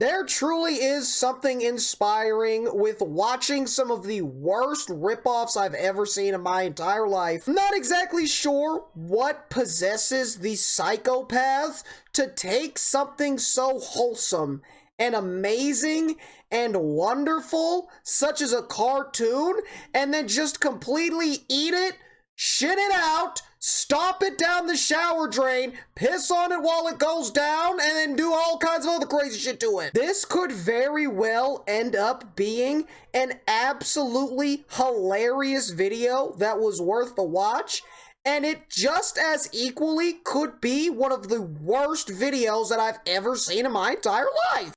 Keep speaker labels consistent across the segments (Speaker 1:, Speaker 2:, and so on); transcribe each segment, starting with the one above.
Speaker 1: There truly is something inspiring with watching some of the worst ripoffs I've ever seen in my entire life. I'm not exactly sure what possesses the psychopaths to take something so wholesome and amazing and wonderful, such as a cartoon, and then just completely eat it, shit it out, stomp it down the shower drain, piss on it while it goes down, and then do all kinds of other crazy shit to it. This could very well end up being an absolutely hilarious video that was worth the watch, and it just as equally could be one of the worst videos that I've ever seen in my entire life.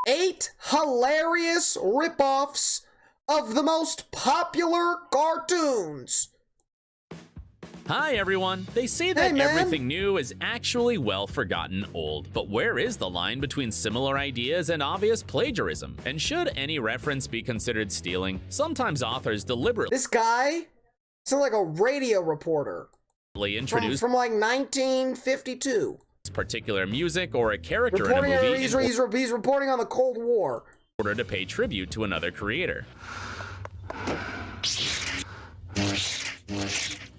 Speaker 1: 8 hilarious ripoffs of the most popular cartoons.
Speaker 2: Hi everyone! They say that everything new is actually well forgotten old, but where is the line between similar ideas and obvious plagiarism? And should any reference be considered stealing? Sometimes authors deliberately
Speaker 1: This guy sounds like a radio reporter
Speaker 2: introduce
Speaker 1: from like 1952.
Speaker 2: particular music or a character
Speaker 1: Reporting
Speaker 2: in a movie
Speaker 1: he's reporting on the Cold War.
Speaker 2: in order to pay tribute to another creator.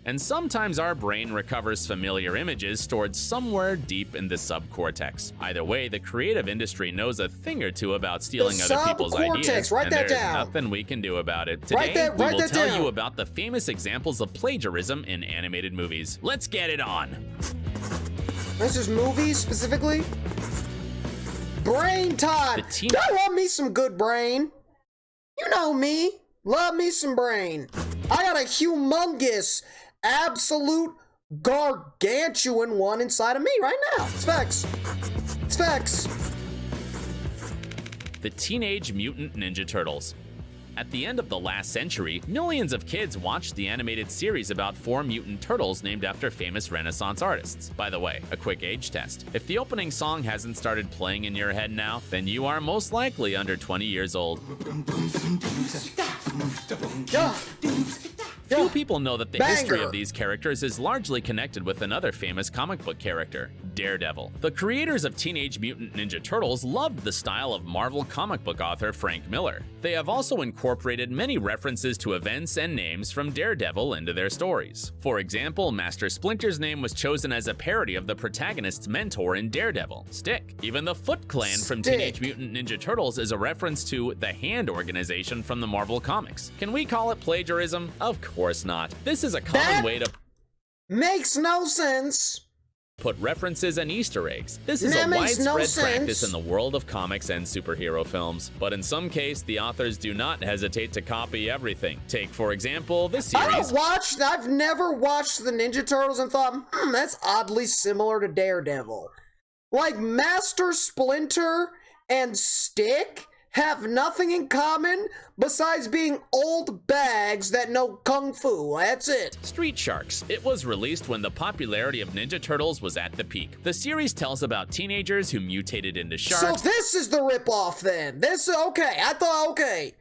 Speaker 2: And sometimes our brain recovers familiar images stored somewhere deep in the subcortex. Either way, the creative industry knows a thing or two about stealing other people's ideas,
Speaker 1: write
Speaker 2: and
Speaker 1: that
Speaker 2: there's
Speaker 1: down.
Speaker 2: nothing we can do about it. Today, we will tell
Speaker 1: down.
Speaker 2: you about the famous examples of plagiarism in animated movies. Let's get it on!
Speaker 1: This is movies, specifically? Brain time! I love me some good brain. You know me. Love me some brain. I got a humongous, absolute, gargantuan one inside of me right now. It's facts. It's facts.
Speaker 2: The Teenage Mutant Ninja Turtles. At the end of the last century, millions of kids watched the animated series about 4 mutant turtles named after famous Renaissance artists. By the way, a quick age test. If the opening song hasn't started playing in your head now, then you are most likely under 20 years old. Few people know that the history of these characters is largely connected with another famous comic book character, Daredevil. The creators of Teenage Mutant Ninja Turtles loved the style of Marvel comic book author Frank Miller. They have also incorporated many references to events and names from Daredevil into their stories. For example, Master Splinter's name was chosen as a parody of the protagonist's mentor in Daredevil, Stick. Even the Foot Clan from Teenage Mutant Ninja Turtles is a reference to the Hand organization from the Marvel comics. Can we call it plagiarism? Of course not. This is a common way to
Speaker 1: makes no sense.
Speaker 2: Put references and Easter eggs. This is a widespread practice in the world of comics and superhero films, but in some case, the authors do not hesitate to copy everything. Take, for example, this series.
Speaker 1: I've never watched the Ninja Turtles and thought, that's oddly similar to Daredevil. Like, Master Splinter and Stick have nothing in common besides being old bags that know kung fu. That's it.
Speaker 2: Street Sharks. It was released when the popularity of Ninja Turtles was at the peak. The series tells about teenagers who mutated into sharks.
Speaker 1: So this is the ripoff then. Okay.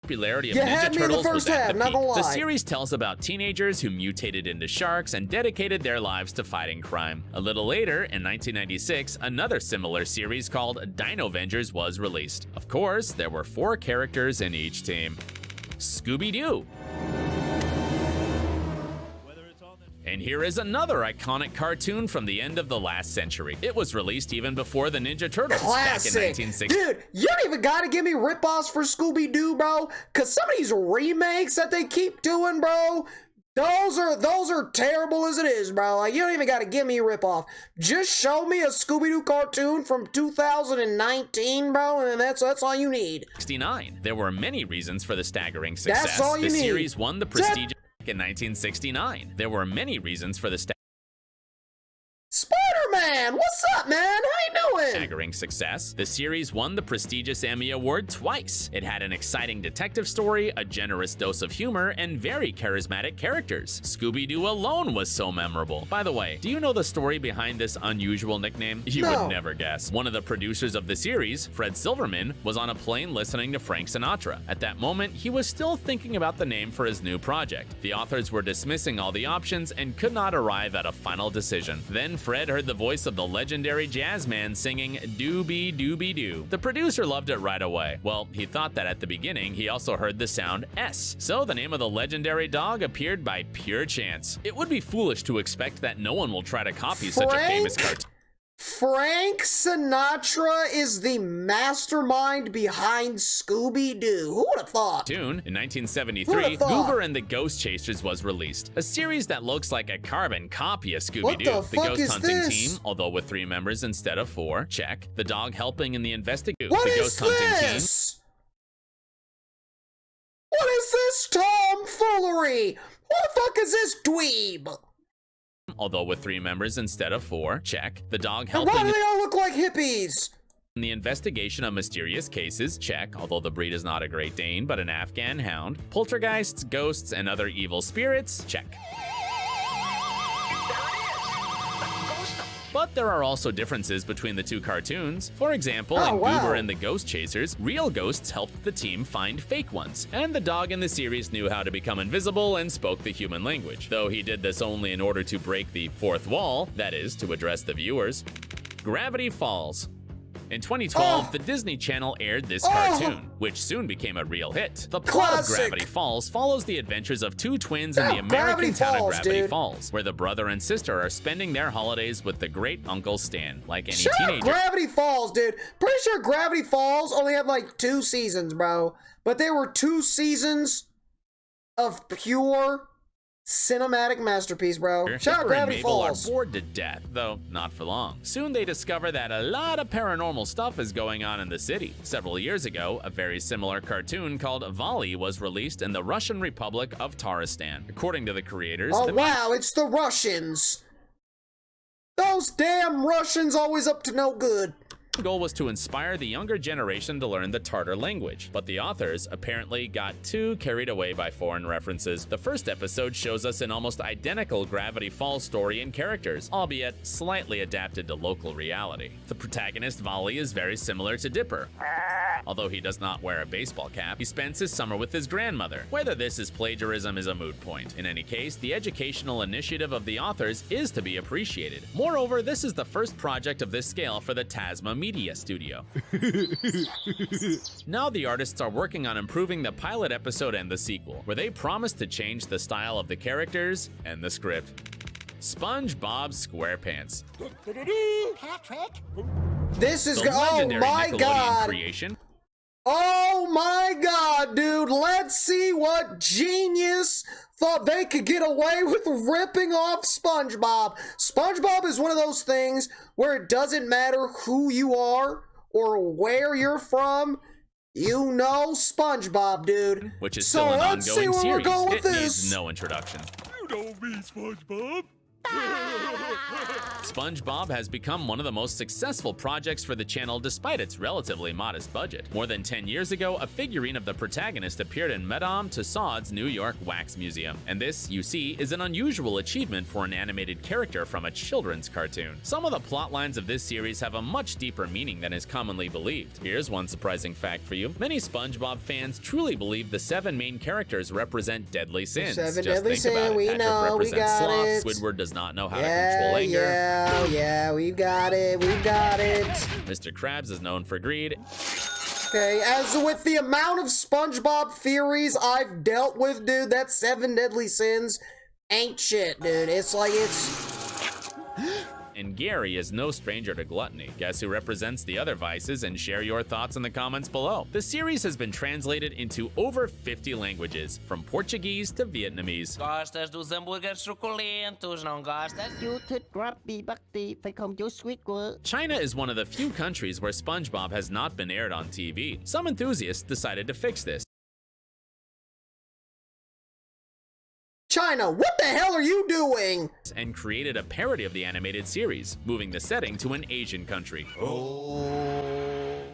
Speaker 2: Popularity of Ninja Turtles was at the peak.
Speaker 1: Not gonna lie.
Speaker 2: The series tells about teenagers who mutated into sharks and dedicated their lives to fighting crime. A little later, in 1996, another similar series called Dino Avengers was released. Of course, there were 4 characters in each team. Scooby-Doo. And here is another iconic cartoon from the end of the last century. It was released even before the Ninja Turtles back in 1960.
Speaker 1: Dude, you don't even gotta give me ripoffs for Scooby-Doo, bro, because some of these remakes that they keep doing, bro, those are terrible as it is, bro. Like, you don't even gotta give me a ripoff. Just show me a Scooby-Doo cartoon from 2019, bro, and that's all you need.
Speaker 2: 69. There were many reasons for the staggering success.
Speaker 1: That's all you need.
Speaker 2: The series won the prestigious in 1969. There were many reasons for the
Speaker 1: Spider-Man, what's up, man? How you doing?
Speaker 2: Staggering success. The series won the prestigious Emmy Award twice. It had an exciting detective story, a generous dose of humor, and very charismatic characters. Scooby-Doo alone was so memorable. By the way, do you know the story behind this unusual nickname? You would never guess. One of the producers of the series, Fred Silverman, was on a plane listening to Frank Sinatra. At that moment, he was still thinking about the name for his new project. The authors were dismissing all the options and could not arrive at a final decision. Then Fred heard the voice of the legendary jazz man singing singing Doobie Doobie Doo. The producer loved it right away. Well, he thought that at the beginning he also heard the sound S, so the name of the legendary dog appeared by pure chance. It would be foolish to expect that no one will try to copy such a famous cartoon.
Speaker 1: Frank Sinatra is the mastermind behind Scooby-Doo. Who would have thought?
Speaker 2: In 1973, Goober and the Ghost Chasers was released, a series that looks like a carbon copy of Scooby-Doo. The Ghost Hunting Team, although with 3 members instead of 4, check. The dog helping in the investigation.
Speaker 1: What is this? What is this tomfoolery? What the fuck is this dweeb?
Speaker 2: Although with 3 members instead of 4, check. The dog helping.
Speaker 1: Why do they all look like hippies?
Speaker 2: In the investigation of mysterious cases, check. Although the breed is not a Great Dane, but an Afghan hound. Poltergeists, ghosts, and other evil spirits, check. But there are also differences between the 2 cartoons. For example, in Goober and the Ghost Chasers, real ghosts helped the team find fake ones, and the dog in the series knew how to become invisible and spoke the human language, though he did this only in order to break the 4th wall, that is, to address the viewers. Gravity Falls. In 2012, the Disney Channel aired this cartoon, which soon became a real hit. The plot of Gravity Falls follows the adventures of 2 twins in the American town of Gravity Falls, where the brother and sister are spending their holidays with the great Uncle Stan, like any teenager.
Speaker 1: Gravity Falls, dude. Pretty sure Gravity Falls only had like 2 seasons, bro. But there were 2 seasons of pure cinematic masterpiece, bro. Shout out Gravity Falls.
Speaker 2: Are bored to death, though not for long. Soon they discover that a lot of paranormal stuff is going on in the city. Several years ago, a very similar cartoon called Volley was released in the Russian Republic of Taristan. According to the creators,
Speaker 1: wow, it's the Russians. Those damn Russians always up to no good.
Speaker 2: The goal was to inspire the younger generation to learn the Tartar language, but the authors apparently got too carried away by foreign references. The first episode shows us an almost identical Gravity Falls story and characters, albeit slightly adapted to local reality. The protagonist, Volley, is very similar to Dipper. Although he does not wear a baseball cap, he spends his summer with his grandmother. Whether this is plagiarism is a moot point. In any case, the educational initiative of the authors is to be appreciated. Moreover, this is the first project of this scale for the Tasma Media Studio. Now the artists are working on improving the pilot episode and the sequel, where they promise to change the style of the characters and the script. Spongebob Squarepants.
Speaker 1: Patrick? This is oh my god!
Speaker 2: Creation.
Speaker 1: Oh my god, dude! Let's see what genius thought they could get away with ripping off SpongeBob. SpongeBob is one of those things where it doesn't matter who you are or where you're from. You know SpongeBob, dude.
Speaker 2: Which is still an ongoing series.
Speaker 1: Let's see where we're going with this.
Speaker 2: Needs no introduction.
Speaker 3: You know me, SpongeBob.
Speaker 2: SpongeBob has become one of the most successful projects for the channel despite its relatively modest budget. More than 10 years ago, a figurine of the protagonist appeared in Madame Tussauds' New York Wax Museum. And this, you see, is an unusual achievement for an animated character from a children's cartoon. Some of the plot lines of this series have a much deeper meaning than is commonly believed. Here's one surprising fact for you. Many SpongeBob fans truly believe the 7 main characters represent deadly sins.
Speaker 1: 7
Speaker 2: Just
Speaker 1: deadly
Speaker 2: think about
Speaker 1: sins,
Speaker 2: it.
Speaker 1: we
Speaker 2: Patrick
Speaker 1: know, we
Speaker 2: represents
Speaker 1: got
Speaker 2: sloth,
Speaker 1: it.
Speaker 2: Squidward does not know how to control anger.
Speaker 1: Yeah, we've got it,
Speaker 2: Mr. Krabs is known for greed.
Speaker 1: Okay, as with the amount of SpongeBob theories I've dealt with, dude, that 7 deadly sins ain't shit, dude. It's like
Speaker 2: And Gary is no stranger to gluttony. Guess who represents the other vices, and share your thoughts in the comments below. The series has been translated into over 50 languages, from Portuguese to Vietnamese.
Speaker 4: Gostas dos hambúrgueres suculentos, não gostas?
Speaker 2: China is one of the few countries where SpongeBob has not been aired on TV. Some enthusiasts decided to fix this.
Speaker 1: China, what the hell are you doing?
Speaker 2: And created a parody of the animated series, moving the setting to an Asian country.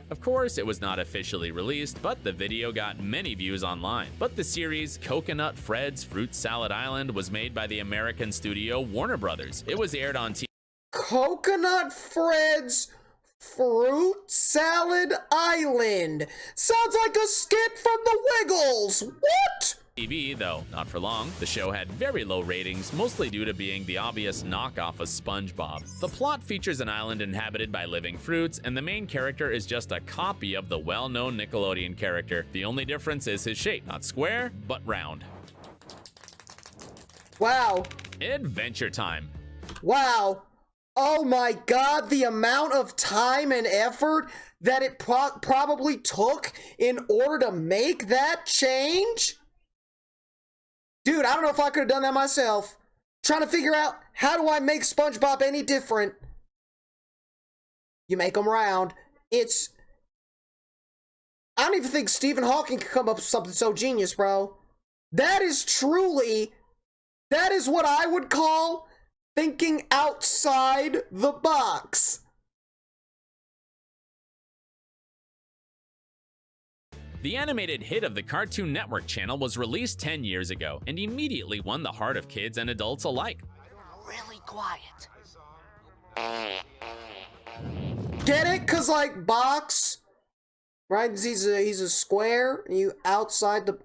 Speaker 2: Of course, it was not officially released, but the video got many views online. But the series, Coconut Fred's Fruit Salad Island, was made by the American studio Warner Brothers. It was aired on TV.
Speaker 1: Coconut Fred's Fruit Salad Island. Sounds like a skit from the Wiggles. What?
Speaker 2: TV, though not for long. The show had very low ratings, mostly due to being the obvious knockoff of Spongebob. The plot features an island inhabited by living fruits, and the main character is just a copy of the well-known Nickelodeon character. The only difference is his shape, not square, but round.
Speaker 1: Wow.
Speaker 2: Adventure Time.
Speaker 1: Wow. Oh my god, the amount of time and effort that it probably took in order to make that change? Dude, I don't know if I could have done that myself. Trying to figure out, how do I make SpongeBob any different? You make them round. I don't even think Stephen Hawking could come up with something so genius, bro. That is what I would call thinking outside the box.
Speaker 2: The animated hit of the Cartoon Network channel was released 10 years ago and immediately won the heart of kids and adults alike.
Speaker 4: Really quiet.
Speaker 1: Get it? Cause like box, right? He's a square, and you outside the.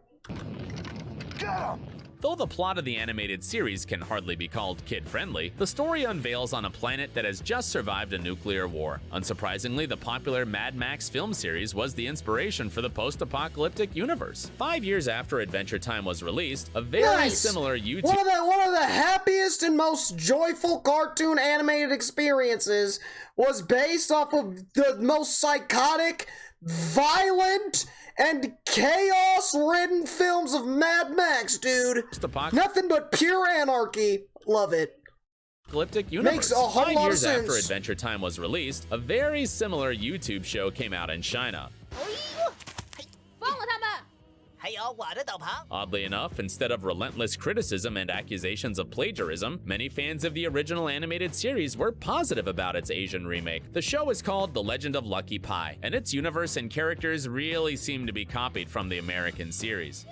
Speaker 2: Though the plot of the animated series can hardly be called kid-friendly, the story unveils on a planet that has just survived a nuclear war. Unsurprisingly, the popular Mad Max film series was the inspiration for the post-apocalyptic universe. 5 years after Adventure Time was released, a very similar YouTube...
Speaker 1: One of the happiest and most joyful cartoon animated experiences was based off of the most psychotic, violent, and chaos-ridden films of Mad Max, dude. Nothing but pure anarchy. Love it.
Speaker 2: Apocalyptic universe.
Speaker 1: Makes a whole
Speaker 2: 5
Speaker 1: lot
Speaker 2: years
Speaker 1: of sense.
Speaker 2: after Adventure Time was released, a very similar YouTube show came out in China. Oddly enough, instead of relentless criticism and accusations of plagiarism, many fans of the original animated series were positive about its Asian remake. The show is called The Legend of Lucky Pie, and its universe and characters really seem to be copied from the American series.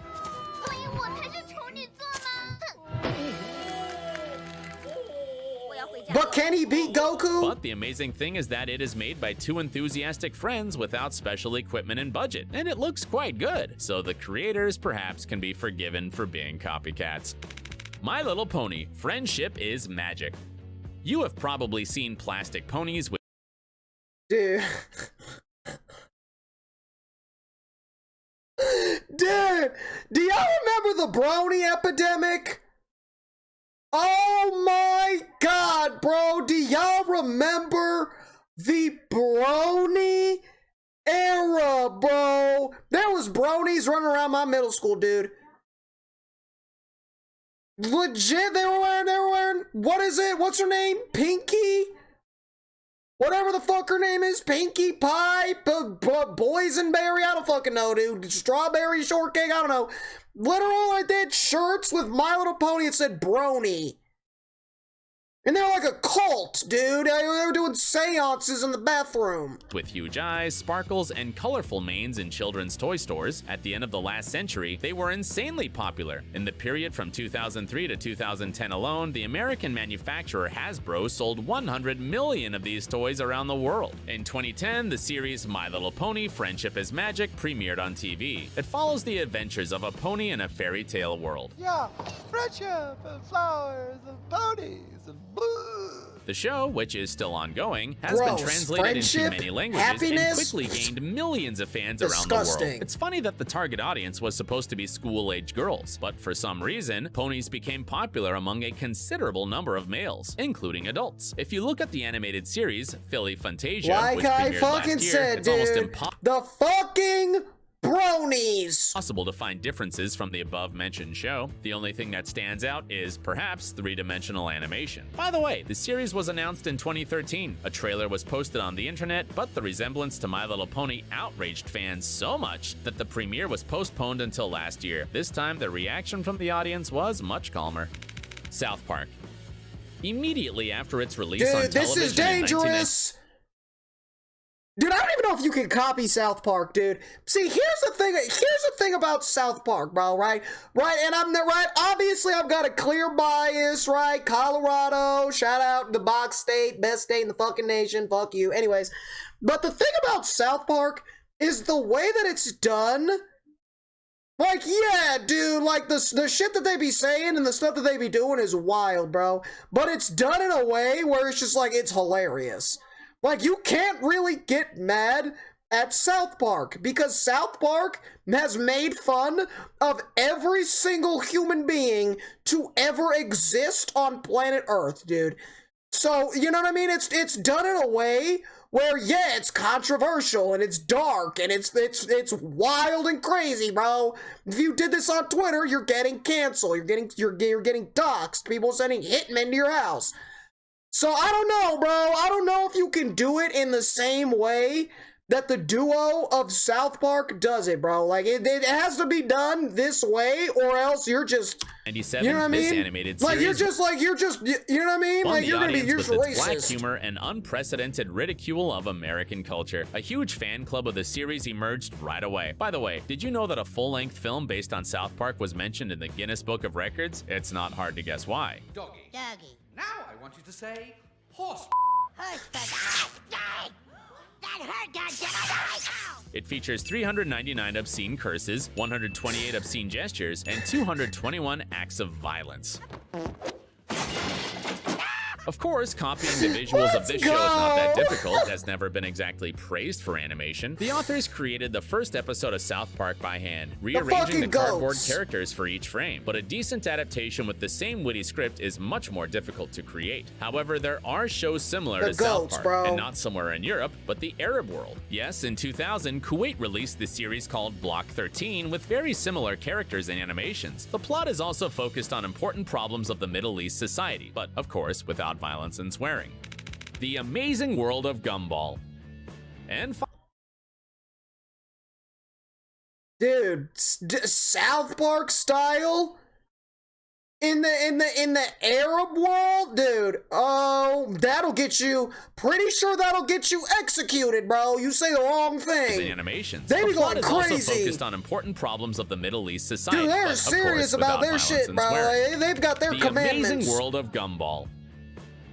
Speaker 1: But can he beat Goku?
Speaker 2: But the amazing thing is that it is made by two enthusiastic friends without special equipment and budget, and it looks quite good, so the creators perhaps can be forgiven for being copycats. My Little Pony: Friendship is Magic. You have probably seen plastic ponies with...
Speaker 1: Dude. Dude, do y'all remember the brony epidemic? Oh my god, bro, do y'all remember the brony era, bro? There was bronies running around my middle school, dude. Legit, they were wearing, what is it? What's her name? Pinkie? Whatever the fuck her name is, Pinkie Pie, Boysenberry, I don't fucking know, dude. Strawberry shortcake, I don't know. Literally, they had shirts with My Little Pony that said brony. And they're like a cult, dude. They were doing seances in the bathroom.
Speaker 2: With huge eyes, sparkles, and colorful manes in children's toy stores, at the end of the last century, they were insanely popular. In the period from 2003 to 2010 alone, the American manufacturer Hasbro sold 100 million of these toys around the world. In 2010, the series My Little Pony: Friendship is Magic premiered on TV. It follows the adventures of a pony in a fairy tale world.
Speaker 5: Yeah, friendship and flowers and ponies and
Speaker 2: the show, which is still ongoing, has been translated into many languages and quickly gained millions of fans around the world. It's funny that the target audience was supposed to be school-age girls, but for some reason, ponies became popular among a considerable number of males, including adults. If you look at the animated series, Philly Fantasia, which premiered last year, it's almost impossible.
Speaker 1: The fucking bronies!
Speaker 2: Possible to find differences from the above-mentioned show. The only thing that stands out is, perhaps, three-dimensional animation. By the way, the series was announced in 2013. A trailer was posted on the internet, but the resemblance to My Little Pony outraged fans so much that the premiere was postponed until last year. This time, the reaction from the audience was much calmer. South Park. Immediately after its release on television,
Speaker 1: this is dangerous! Dude, I don't even know if you can copy South Park, dude. See, here's the thing about South Park, bro, right? And I'm there, right? Obviously, I've got a clear bias, right? Colorado, shout out the Box State, best state in the fucking nation, fuck you. Anyways, but the thing about South Park is the way that it's done Like, yeah, dude, like, the shit that they be saying and the stuff that they be doing is wild, bro. But it's done in a way where it's just, like, it's hilarious. Like, you can't really get mad at South Park, because South Park has made fun of every single human being to ever exist on planet Earth, dude. So, you know what I mean? It's done in a way where, yeah, it's controversial and it's dark and it's wild and crazy, bro. If you did this on Twitter, you're getting canceled. You're getting doxxed. People sending hitmen to your house. So I don't know, bro. I don't know if you can do it in the same way that the duo of South Park does it, bro. Like, it has to be done this way, or else you're just,
Speaker 2: 97,
Speaker 1: you know what I mean?
Speaker 2: Animated
Speaker 1: like,
Speaker 2: series
Speaker 1: you know what I mean? Like, you're gonna be, you're
Speaker 2: with
Speaker 1: racist.
Speaker 2: Its black humor and unprecedented ridicule of American culture. A huge fan club of the series emerged right away. By the way, did you know that a full-length film based on South Park was mentioned in the Guinness Book of Records? It's not hard to guess why.
Speaker 6: Doggy.
Speaker 7: Doggy.
Speaker 6: Now I want you to say horse.
Speaker 7: That hurt, goddammit!
Speaker 2: It features 399 obscene curses, 128 obscene gestures, and 221 acts of violence. Of course, copying the visuals of this show is not that difficult. It has never been exactly praised for animation. The authors created the first episode of South Park by hand, rearranging the cardboard characters for each frame. But a decent adaptation with the same witty script is much more difficult to create. However, there are shows similar to South Park, and not somewhere in Europe, but the Arab world. Yes, in 2000, Kuwait released the series called Block 13 with very similar characters and animations. The plot is also focused on important problems of the Middle East society, but of course, without violence and swearing. The Amazing World of Gumball. And
Speaker 1: dude, South Park style in the Arab world, dude. Oh, that'll get you. Pretty sure that'll get you executed, bro. You say the wrong thing.
Speaker 2: Animations.
Speaker 1: They be going crazy.
Speaker 2: Also focused on important problems of the Middle East society.
Speaker 1: Dude, they're serious about their shit, bro. They've got their commandments.
Speaker 2: The Amazing World of Gumball.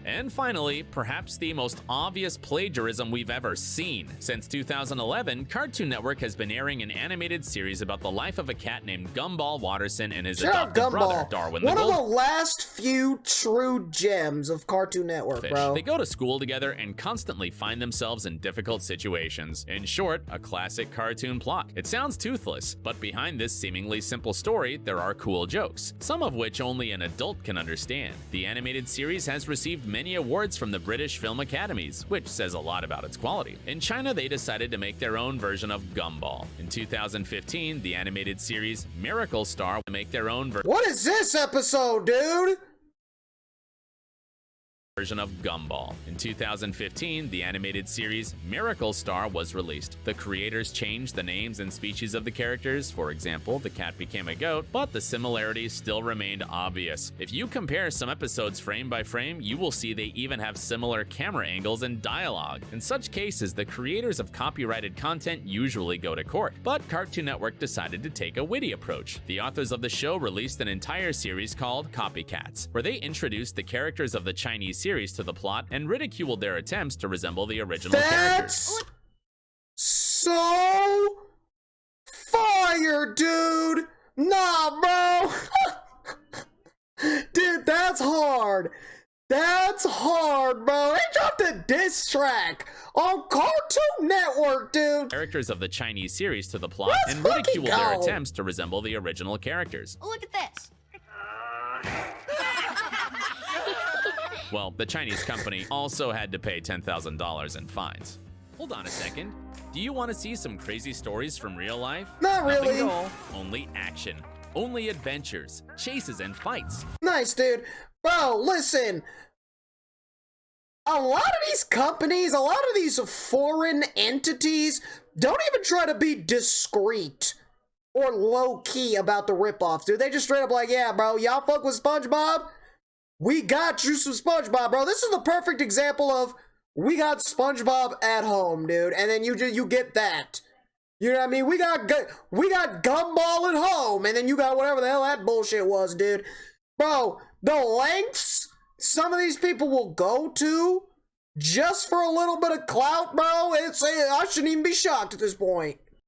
Speaker 2: And finally, perhaps the most obvious plagiarism we've ever seen. Since 2011, Cartoon Network has been airing an animated series about the life of a cat named Gumball Watterson and his adopted brother, Darwin the Goldfish.
Speaker 1: One of the last few true gems of Cartoon Network, bro.
Speaker 2: They go to school together and constantly find themselves in difficult situations. In short, a classic cartoon plot. It sounds toothless, but behind this seemingly simple story, there are cool jokes, some of which only an adult can understand. The animated series has received many awards from the British Film Academies, which says a lot about its quality. In China, they decided to make their own version of Gumball. In 2015, the animated series Miracle Star will make their own
Speaker 1: What is this episode, dude?
Speaker 2: version of Gumball. In 2015, the animated series Miracle Star was released. The creators changed the names and species of the characters. For example, the cat became a goat, but the similarities still remained obvious. If you compare some episodes frame by frame, you will see they even have similar camera angles and dialogue. In such cases, the creators of copyrighted content usually go to court, but Cartoon Network decided to take a witty approach. The authors of the show released an entire series called Copycats, where they introduced the characters of the Chinese series to the plot and ridiculed their attempts to resemble the original characters.
Speaker 1: That's so fire, dude! Nah, bro! Dude, that's hard. That's hard, bro. They dropped a diss track on Cartoon Network, dude.
Speaker 2: Characters of the Chinese series to the plot and ridiculed their attempts to resemble the original characters.
Speaker 7: Look at this.
Speaker 2: Well, the Chinese company also had to pay $10,000 in fines. Hold on a second. Do you want to see some crazy stories from real life?
Speaker 1: Not really.
Speaker 2: Nothing at all. Only action. Only adventures, chases, and fights.
Speaker 1: Nice, dude. Bro, listen. A lot of these companies, a lot of these foreign entities don't even try to be discreet or low-key about the ripoffs, dude. They just straight up like, yeah, bro, y'all fuck with SpongeBob? We got you some SpongeBob, bro. This is the perfect example of we got SpongeBob at home, dude, and then you get that. You know what I mean? We got Gumball at home, and then you got whatever the hell that bullshit was, dude. Bro, the lengths some of these people will go to just for a little bit of clout, bro, I shouldn't even be shocked at this point.